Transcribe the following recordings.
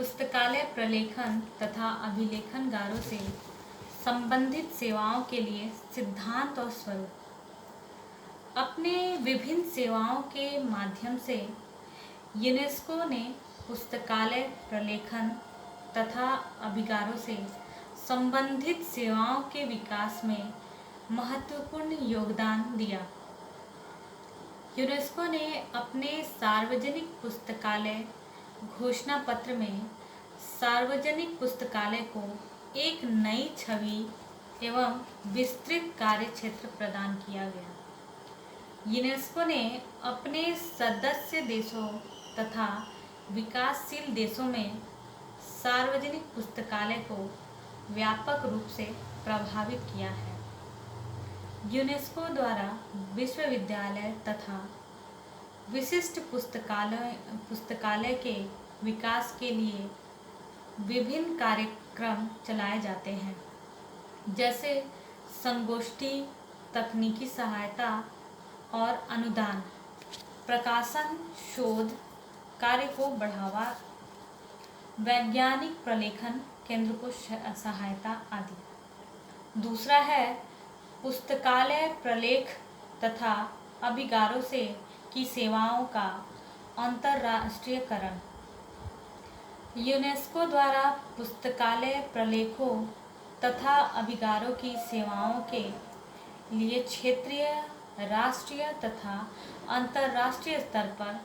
पुस्तकालय प्रलेखन तथा अभिलेखनगारों से संबंधित सेवाओं के लिए सिद्धांत और स्वरूप। अपने विभिन्न सेवाओं के माध्यम से यूनेस्को ने पुस्तकालय प्रलेखन तथा अभिगारों से संबंधित सेवाओं के विकास में महत्वपूर्ण योगदान दिया। यूनेस्को ने अपने सार्वजनिक पुस्तकालय घोषणा पत्र में सार्वजनिक पुस्तकालय को एक नई छवि एवं विस्तृत कार्यक्षेत्र प्रदान किया गया। यूनेस्को ने अपने सदस्य देशों तथा विकासशील देशों में सार्वजनिक पुस्तकालय को व्यापक रूप से प्रभावित किया है। यूनेस्को द्वारा विश्वविद्यालय तथा विशिष्ट पुस्तकालय के विकास के लिए विभिन्न कार्यक्रम चलाए जाते हैं, जैसे संगोष्ठी, तकनीकी सहायता और अनुदान, प्रकाशन, शोध कार्य को बढ़ावा, वैज्ञानिक प्रलेखन केंद्र को सहायता आदि। दूसरा है पुस्तकालय प्रलेख तथा अभिगारों से की सेवाओं का अंतर्राष्ट्रीयकरण। यूनेस्को द्वारा पुस्तकालय प्रलेखों तथा अभिगारों की सेवाओं के लिए क्षेत्रीय, राष्ट्रीय तथा अंतर्राष्ट्रीय स्तर पर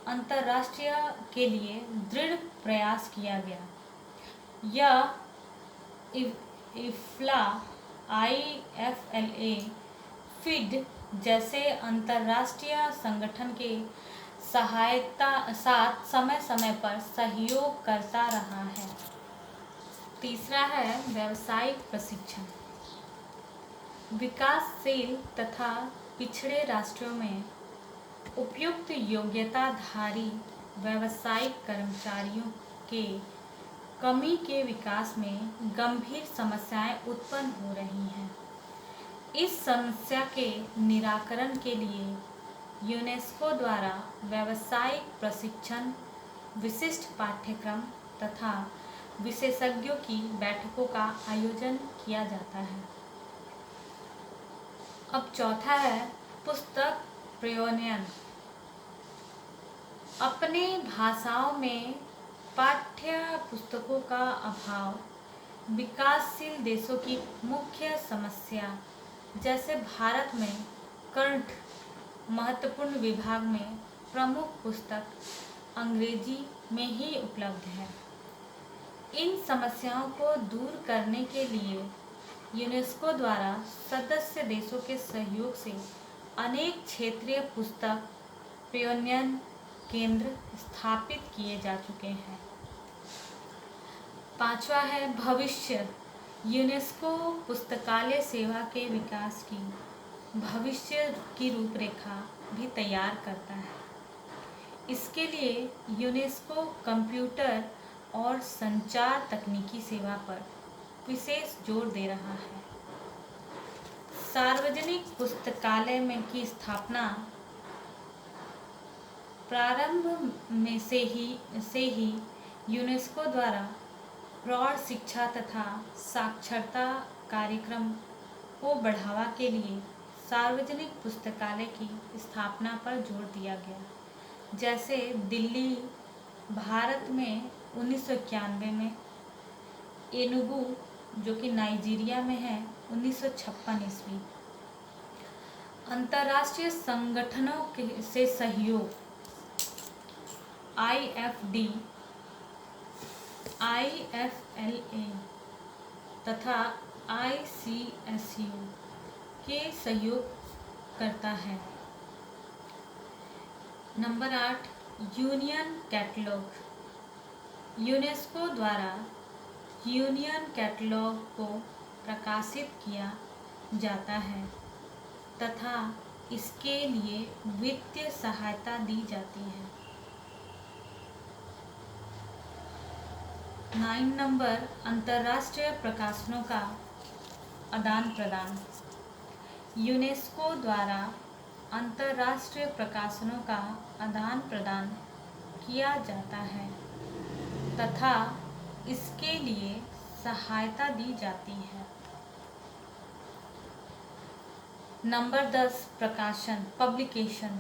अंतर्राष्ट्रीय के लिए दृढ़ प्रयास किया गया। यह इफ्ला, IFLA, FID जैसे अंतर्राष्ट्रीय संगठन के सहायता साथ समय समय पर सहयोग करता रहा है। तीसरा है व्यावसायिक प्रशिक्षण। विकासशील तथा पिछड़े राष्ट्रों में उपयुक्त योग्यताधारी व्यावसायिक कर्मचारियों के कमी के विकास में गंभीर समस्याएं उत्पन्न हो रही हैं। इस समस्या के निराकरण के लिए यूनेस्को द्वारा व्यावसायिक प्रशिक्षण, विशिष्ट पाठ्यक्रम तथा विशेषज्ञों की बैठकों का आयोजन किया जाता है। अब चौथा है पुस्तक प्रणयन। अपने भाषाओं में पाठ्य पुस्तकों का अभाव विकासशील देशों की मुख्य समस्या, जैसे भारत में कंठ महत्वपूर्ण विभाग में प्रमुख पुस्तक अंग्रेजी में ही उपलब्ध है। इन समस्याओं को दूर करने के लिए यूनेस्को द्वारा सदस्य देशों के सहयोग से अनेक क्षेत्रीय पुस्तक प्रणयन केंद्र स्थापित किए जा चुके हैं। पांचवा है भविष्य। यूनेस्को पुस्तकालय सेवा के विकास की भविष्य की रूपरेखा भी तैयार करता है। इसके लिए यूनेस्को कंप्यूटर और संचार तकनीकी सेवा पर विशेष जोर दे रहा है। सार्वजनिक पुस्तकालय में की स्थापना प्रारंभ में से ही यूनेस्को द्वारा प्रौढ़ शिक्षा तथा साक्षरता कार्यक्रम को बढ़ावा के लिए सार्वजनिक पुस्तकालय की स्थापना पर जोर दिया गया। जैसे दिल्ली, भारत में 1991 में, एनुगु जो कि नाइजीरिया में है 1956 ईस्वी। अंतर्राष्ट्रीय संगठनों से सहयोग IFD, IFLA तथा ICSU के सहयोग करता है। Number 8 union catalogue. यूनेस्को द्वारा यूनियन कैटलॉग को प्रकाशित किया जाता है तथा इसके लिए वित्तीय सहायता दी जाती है। 9 नंबर अंतर्राष्ट्रीय प्रकाशनों का आदान प्रदान। यूनेस्को द्वारा अंतर्राष्ट्रीय प्रकाशनों का आदान प्रदान किया जाता है। तथा इसके लिए सहायता दी जाती है। नंबर 10, प्रकाशन, पब्लिकेशन।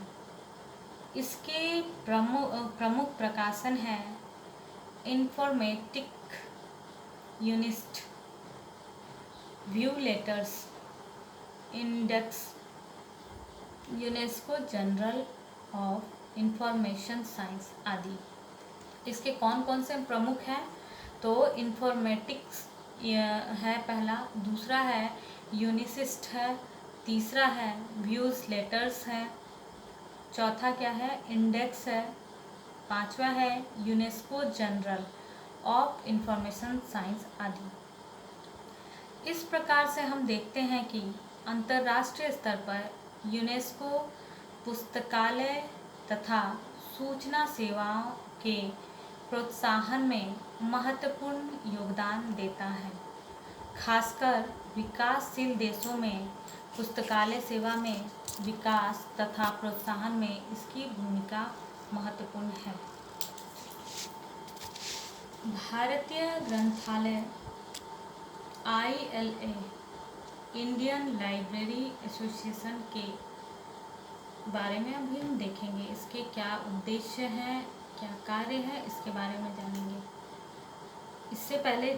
इसके प्रमुख प्रकाशन है informatic Unionist, view letters, index, UNESCO journal of information science आदि। इसके कौन कौन से प्रमुख हैं? तो इंफॉर्मेटिक्स है पहला, दूसरा है यूनिसिस्ट है, तीसरा है व्यूज लेटर्स है, चौथा क्या है? इंडेक्स है, पांचवा है UNESCO journal of information science आदि। इस प्रकार से हम देखते हैं कि अंतर्राष्ट्रीय स्तर पर यूनेस्को पुस्तकालय तथा सूचना सेवाओं के प्रोत्साहन में महत्वपूर्ण योगदान देता है। खासकर विकासशील देशों में पुस्तकालय सेवा में विकास तथा प्रोत्साहन में इसकी भूमिका महत्वपूर्ण है। भारतीय ग्रंथालय ILA, इंडियन लाइब्रेरी एसोसिएशन के बारे में अभी हम देखेंगे। इसके क्या उद्देश्य हैं, क्या कार्य है, इसके बारे में जानेंगे। इससे पहले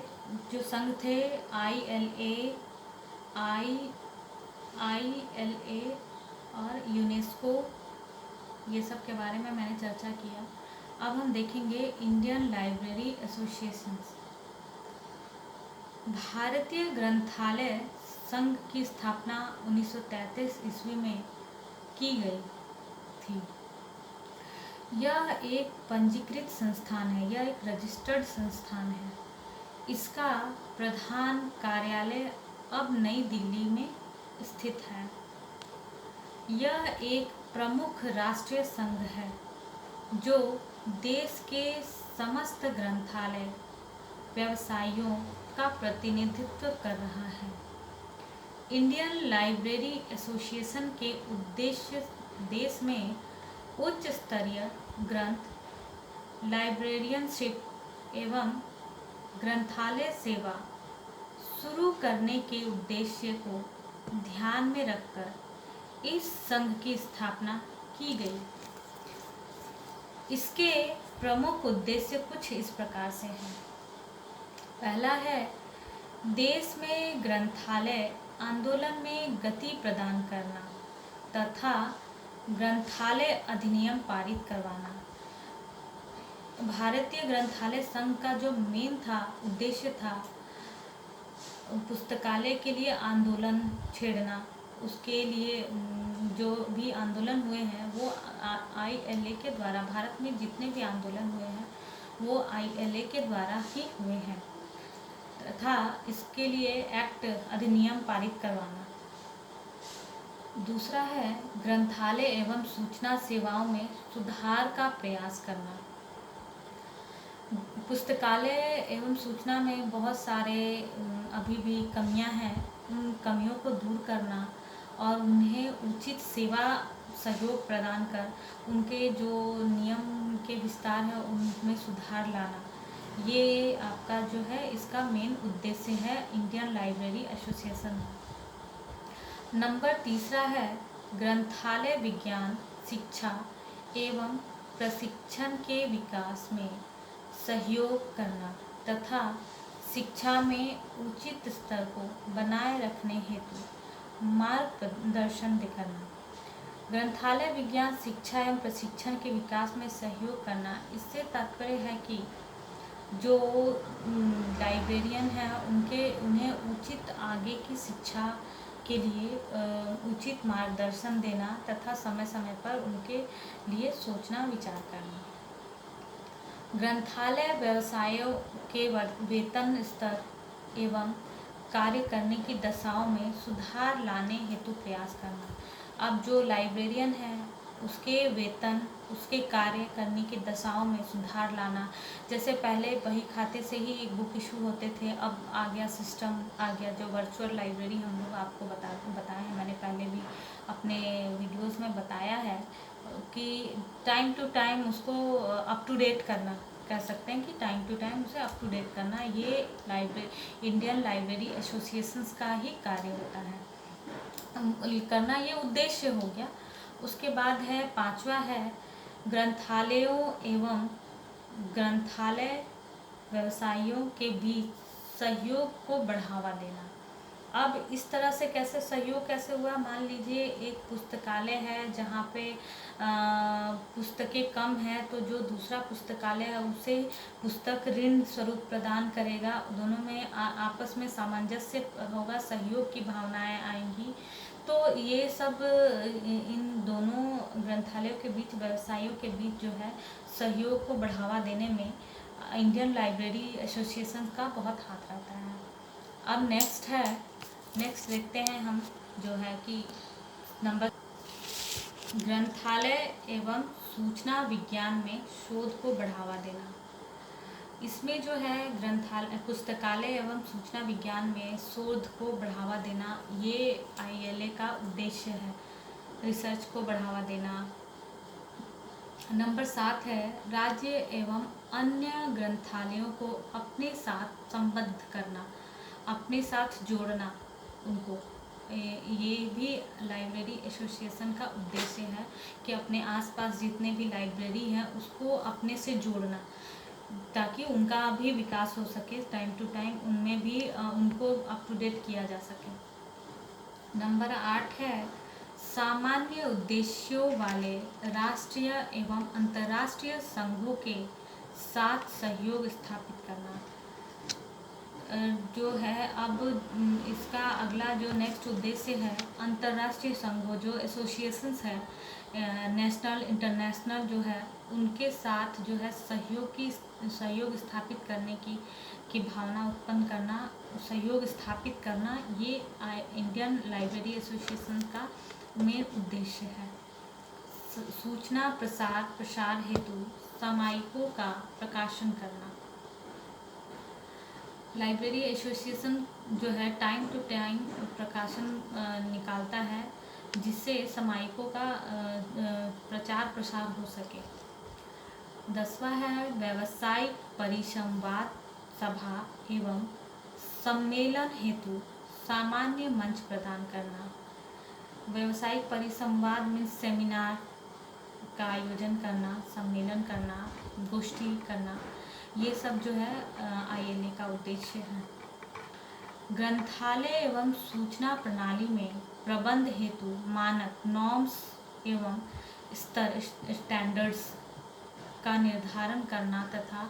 जो संघ थे ILA और यूनेस्को, ये सब के बारे में मैंने चर्चा किया। अब हम देखेंगे इंडियन लाइब्रेरी एसोसिएशन। भारतीय ग्रंथालय संघ की स्थापना 1933 ईस्वी में की गई थी। यह एक पंजीकृत संस्थान है, यह एक रजिस्टर्ड संस्थान है। इसका प्रधान कार्यालय अब नई दिल्ली में स्थित है। यह एक प्रमुख राष्ट्रीय संघ है जो देश के समस्त ग्रंथालय व्यवसायियों का प्रतिनिधित्व कर रहा है। इंडियन लाइब्रेरी एसोसिएशन के उद्देश्य देश में उच्च स्तरीय ग्रंथ लाइब्रेरियनशिप एवं ग्रंथालय सेवा शुरू करने के उद्देश्य को ध्यान में रखकर इस संघ की स्थापना की गई। इसके प्रमुख उद्देश्य कुछ इस प्रकार से हैं। पहला है देश में ग्रंथालय आंदोलन में गति प्रदान करना तथा ग्रंथालय अधिनियम पारित करवाना। भारतीय ग्रंथालय संघ का जो मेन था उद्देश्य था पुस्तकालय के लिए आंदोलन छेड़ना। उसके लिए जो भी आंदोलन हुए हैं वो ILA के द्वारा, भारत में जितने भी आंदोलन हुए हैं वो ILA के द्वारा ही हुए हैं तथा इसके लिए एक्ट अधिनियम पारित करवाना। दूसरा है ग्रंथालय एवं सूचना सेवाओं में सुधार का प्रयास करना। पुस्तकालय एवं सूचना में बहुत सारे अभी भी कमियां हैं, उन कमियों को दूर करना और उन्हें उचित सेवा सहयोग प्रदान कर उनके जो नियम के विस्तार है उनमें सुधार लाना, ये आपका जो है इसका मेन उद्देश्य है इंडियन लाइब्रेरी एसोसिएशन। नंबर तीसरा है ग्रंथालय विज्ञान, शिक्षा एवं प्रशिक्षण के विकास में सहयोग करना तथा शिक्षा में उचित स्तर को बनाए रखने हेतु मार्गदर्शन करना। ग्रंथालय विज्ञान, शिक्षा एवं प्रशिक्षण के विकास में सहयोग करना, इससे तात्पर्य है कि जो लाइब्रेरियन हैं उन्हें उचित आगे की शिक्षा के लिए उचित मार्गदर्शन देना तथा समय समय पर उनके लिए सोचना विचार करना। ग्रंथालय व्यवसायों के वेतन स्तर एवं कार्य करने की दशाओं में सुधार लाने हेतु प्रयास करना। अब जो लाइब्रेरियन है उसके वेतन, उसके कार्य करने की दशाओं में सुधार लाना। जैसे पहले बही खाते से ही एक बुक इशू होते थे, अब आ गया सिस्टम, आ गया जो वर्चुअल लाइब्रेरी हम लोग आपको बताए हैं, मैंने पहले भी अपने वीडियोस में बताया है कि टाइम टू टाइम उसको अप टू डेट करना, कह सकते हैं कि टाइम टू टाइम उसे अप टू डेट करना, ये इंडियन लाइब्रेरी एसोसिएशंस का ही कार्य होता है करना, ये उद्देश्य हो गया। उसके बाद है 5वां है ग्रंथालयों एवं ग्रंथालय व्यवसायियों के बीच सहयोग को बढ़ावा देना। अब इस तरह से कैसे सहयोग कैसे हुआ, मान लीजिए एक पुस्तकालय है जहाँ पे पुस्तकें कम है, तो जो दूसरा पुस्तकालय है उसे पुस्तक ऋण स्वरूप प्रदान करेगा, दोनों में आपस में सामंजस्य होगा, सहयोग की भावनाएं आएंगी। तो ये सब इन दोनों ग्रंथालयों के बीच, व्यवसायियों के बीच जो है सहयोग को बढ़ावा देने में इंडियन लाइब्रेरी एसोसिएशन का बहुत हाथ रहता है। अब नेक्स्ट देखते हैं हम, जो है कि नंबर ग्रंथालय एवं सूचना विज्ञान में शोध को बढ़ावा देना। इसमें जो है ग्रंथालय पुस्तकालय एवं सूचना विज्ञान में शोध को बढ़ावा देना, ये ILA का उद्देश्य है, रिसर्च को बढ़ावा देना। नंबर 7 है राज्य एवं अन्य ग्रंथालयों को अपने साथ संबद्ध करना, अपने साथ जोड़ना उनको। ये भी लाइब्रेरी एसोसिएशन का उद्देश्य है कि अपने आसपास जितने भी लाइब्रेरी हैं उसको अपने से जोड़ना, ताकि उनका भी विकास हो सके, टाइम टू टाइम उनमें भी उनको अप टू डेट किया जा सके। नंबर 8 है सामान्य उद्देश्यों वाले राष्ट्रीय एवं अंतर्राष्ट्रीय संघों के साथ सहयोग स्थापित करना। जो है अब इसका अगला जो नेक्स्ट उद्देश्य है, अंतर्राष्ट्रीय संघों जो एसोसिएशंस है, नेशनल इंटरनेशनल जो है, उनके साथ जो है सहयोग स्थापित करने की भावना उत्पन्न करना, सहयोग स्थापित करना, ये इंडियन लाइब्रेरी एसोसिएशन का मेन उद्देश्य है। सूचना प्रसार हेतु सामयिकों का प्रकाशन करना। लाइब्रेरी एसोसिएशन जो है टाइम टू टाइम प्रकाशन निकालता है, जिससे सामयिकों का प्रचार प्रसार हो सके। 10वां है व्यावसायिक परिसंवाद सभा एवं सम्मेलन हेतु सामान्य मंच प्रदान करना। व्यावसायिक परिसंवाद में सेमिनार का आयोजन करना, सम्मेलन करना, गोष्ठी करना, ये सब जो है ILA का उद्देश्य है। ग्रंथालय एवं सूचना प्रणाली में प्रबंध हेतु मानक नॉर्म्स एवं स्टैंडर्ड्स का निर्धारण करना तथा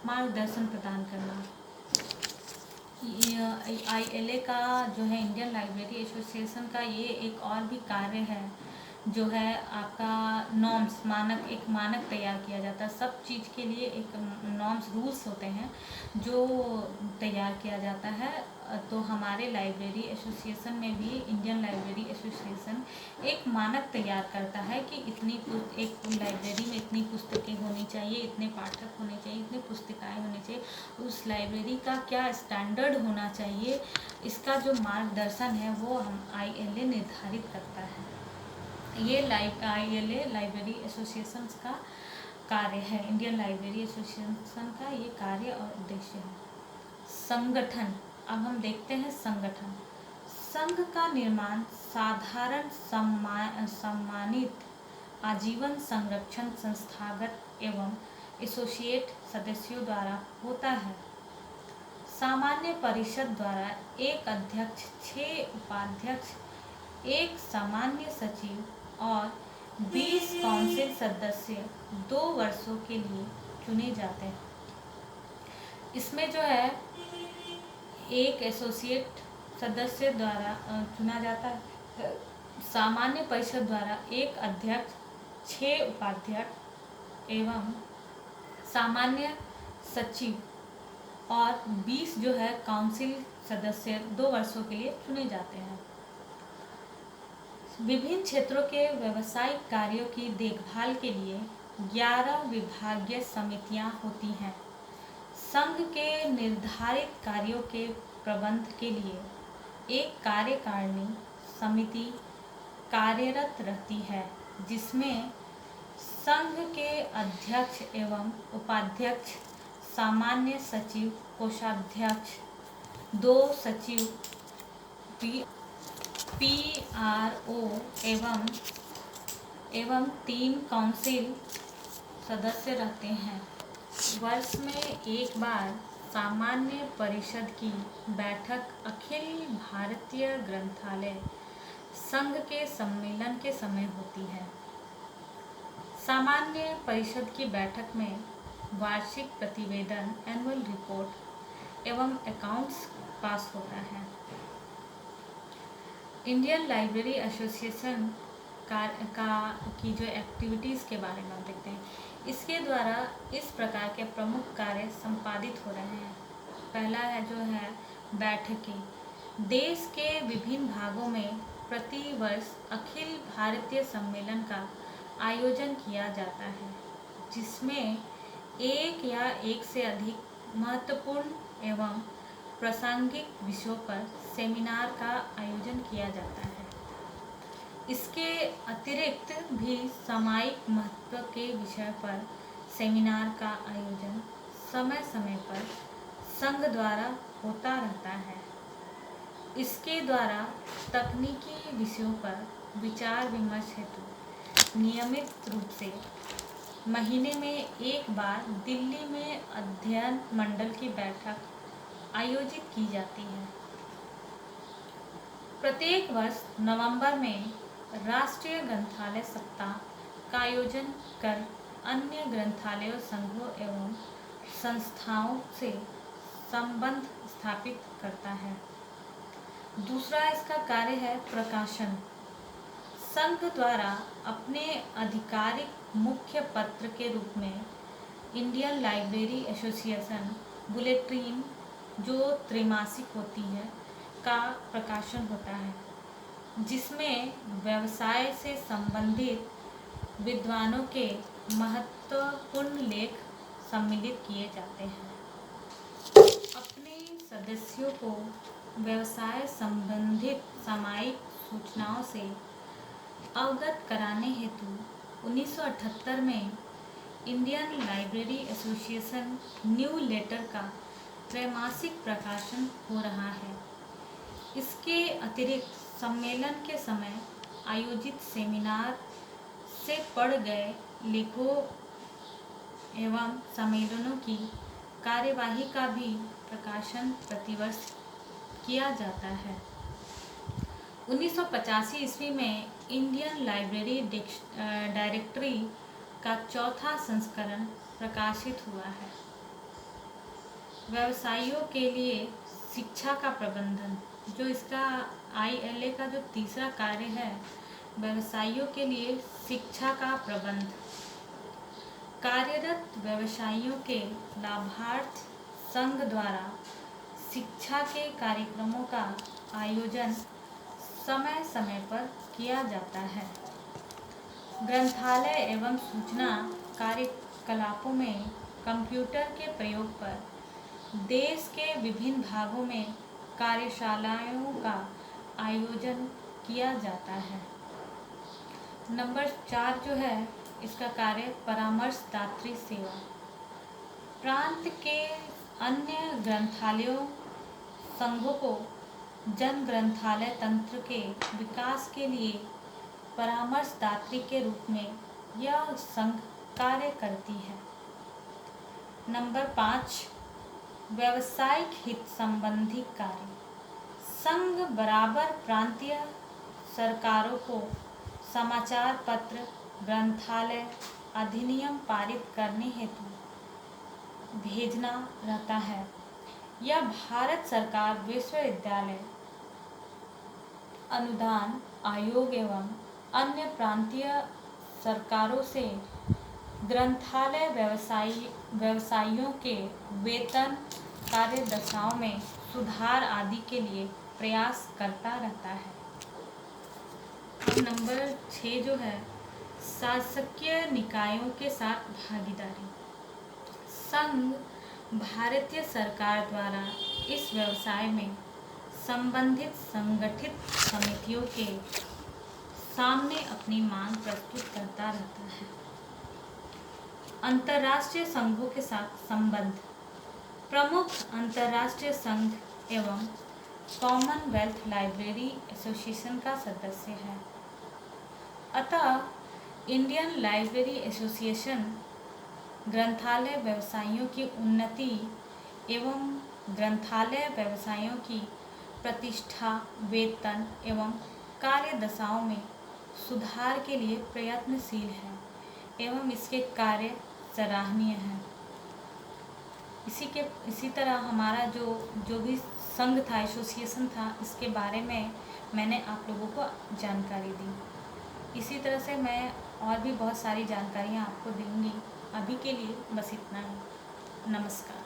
मार्गदर्शन प्रदान करना। ILA का जो है इंडियन लाइब्रेरी एसोसिएशन का ये एक और भी कार्य है, जो है आपका नॉर्म्स, एक मानक तैयार किया जाता है। सब चीज़ के लिए एक नॉर्म्स रूल्स होते हैं जो तैयार किया जाता है। तो हमारे लाइब्रेरी एसोसिएशन में भी, इंडियन लाइब्रेरी एसोसिएशन एक मानक तैयार करता है कि एक लाइब्रेरी में इतनी पुस्तकें होनी चाहिए, इतने पाठक होने चाहिए, इतनी पुस्तिकाएँ होनी चाहिए, उस लाइब्रेरी का क्या स्टैंडर्ड होना चाहिए, इसका जो मार्गदर्शन है वो हम ILA निर्धारित करता है। ये ILA लाइब्रेरी एसोसिएशन का कार्य है, इंडियन लाइब्रेरी एसोसिएशन का ये कार्य और उद्देश्य है। संगठन, अब हम देखते हैं संगठन। संघ का निर्माण साधारण सम्मानित आजीवन संरक्षण संस्थागत एवं एसोसिएट सदस्यों द्वारा होता है। सामान्य परिषद द्वारा एक अध्यक्ष, 6 उपाध्यक्ष, 1 सामान्य सचिव और 20 काउंसिल सदस्य 2 वर्षों के लिए चुने जाते हैं। इसमें जो है एक एसोसिएट सदस्य द्वारा चुना जाता है, सामान्य परिषद द्वारा 1 अध्यक्ष, 6 उपाध्यक्ष एवं सामान्य सचिव और 20 जो है काउंसिल सदस्य 2 वर्षों के लिए चुने जाते हैं। विभिन्न क्षेत्रों के व्यावसायिक कार्यों की देखभाल के लिए 11 विभागीय समितियां होती हैं। संघ के निर्धारित कार्यों के प्रबंध के लिए एक कार्यकारिणी समिति कार्यरत रहती है, जिसमें संघ के अध्यक्ष एवं उपाध्यक्ष, सामान्य सचिव, कोषाध्यक्ष, 2 सचिव, PRO एवं 3 काउंसिल सदस्य रहते हैं। वर्ष में एक बार सामान्य परिषद की बैठक अखिल भारतीय ग्रंथालय संघ के सम्मेलन के समय होती है। सामान्य परिषद की बैठक में वार्षिक प्रतिवेदन, एनुअल रिपोर्ट एवं अकाउंट्स पास होता है। इंडियन लाइब्रेरी एसोसिएशन की जो एक्टिविटीज़ के बारे में हम देखते हैं, इसके द्वारा इस प्रकार के प्रमुख कार्य संपादित हो रहे हैं। पहला है जो है बैठकें। देश के विभिन्न भागों में प्रति वर्ष अखिल भारतीय सम्मेलन का आयोजन किया जाता है, जिसमें एक या एक से अधिक महत्वपूर्ण एवं प्रासंगिक विषयों पर सेमिनार का आयोजन किया जाता है। इसके अतिरिक्त भी सामयिक महत्व के विषय पर सेमिनार का आयोजन समय समय पर संघ द्वारा होता रहता है। इसके द्वारा तकनीकी विषयों पर विचार विमर्श हेतु नियमित रूप से महीने में एक बार दिल्ली में अध्ययन मंडल की बैठक आयोजित की जाती है। प्रत्येक वर्ष नवंबर में राष्ट्रीय ग्रंथालय सप्ताह का आयोजन कर अन्य ग्रंथालयों, संघों एवं संस्थाओं से संबंध स्थापित करता है। दूसरा इसका कार्य है प्रकाशन। संघ द्वारा अपने आधिकारिक मुख्य पत्र के रूप में इंडियन लाइब्रेरी एसोसिएशन बुलेटिन, जो त्रैमासिक होती है, का प्रकाशन होता है, जिसमें व्यवसाय से संबंधित विद्वानों के महत्वपूर्ण लेख सम्मिलित किए जाते हैं। अपने सदस्यों को व्यवसाय संबंधित सामयिक सूचनाओं से अवगत कराने हेतु 1978 में Indian library association newsletter का त्रैमासिक प्रकाशन हो रहा है। इसके अतिरिक्त सम्मेलन के समय आयोजित सेमिनार से पढ़ गए लेखों एवं सम्मेलनों की कार्यवाही का भी प्रकाशन प्रतिवर्ष किया जाता है। 1985 ईस्वी में इंडियन लाइब्रेरी डायरेक्टरी का 4था संस्करण प्रकाशित हुआ है। व्यवसायियों के लिए शिक्षा का प्रबंधन, जो इसका ILA का जो तीसरा कार्य है, व्यवसायियों के लिए शिक्षा का प्रबंध। कार्यरत व्यवसायियों के लाभार्थ संघ द्वारा शिक्षा के कार्यक्रमों का आयोजन समय समय पर किया जाता है। ग्रंथालय एवं सूचना कार्यकलापों में कंप्यूटर के प्रयोग पर देश के विभिन्न भागों में कार्यशालाओं का आयोजन किया जाता है। नंबर 4 जो है इसका कार्य परामर्शदात्री सेवा। प्रांत के अन्य ग्रंथालयों, संघों को जन ग्रंथालय तंत्र के विकास के लिए परामर्शदात्री के रूप में यह संघ कार्य करती है। नंबर 5 व्यावसायिक हित संबंधी कार्य। संघ बराबर प्रांतीय सरकारों को समाचार पत्र, ग्रंथालय अधिनियम पारित करने हेतु भेजना रहता है। यह भारत सरकार, विश्वविद्यालय अनुदान आयोग एवं अन्य प्रांतीय सरकारों से ग्रंथालय व्यवसायियों के वेतन, कार्यदशाओं में सुधार आदि के लिए प्रयास करता रहता है। नंबर 6 जो है शासकीय निकायों के साथ भागीदारी। संघ भारतीय सरकार द्वारा इस व्यवसाय में संबंधित संगठित समितियों के सामने अपनी मांग प्रस्तुत करता रहता है। अंतर्राष्ट्रीय संघों के साथ संबंध। प्रमुख अंतर्राष्ट्रीय संघ एवं कॉमनवेल्थ लाइब्रेरी एसोसिएशन का सदस्य है। अतः इंडियन लाइब्रेरी एसोसिएशन ग्रंथालय व्यवसायियों की उन्नति एवं ग्रंथालय व्यवसायियों की प्रतिष्ठा, वेतन एवं कार्य दशाओं में सुधार के लिए प्रयत्नशील है एवं इसके कार्य सराहनीय हैं। इसी तरह हमारा जो भी संघ था, एसोसिएशन था, इसके बारे में मैंने आप लोगों को जानकारी दी। इसी तरह से मैं और भी बहुत सारी जानकारियाँ आपको दूंगी। अभी के लिए बस इतना ही। नमस्कार।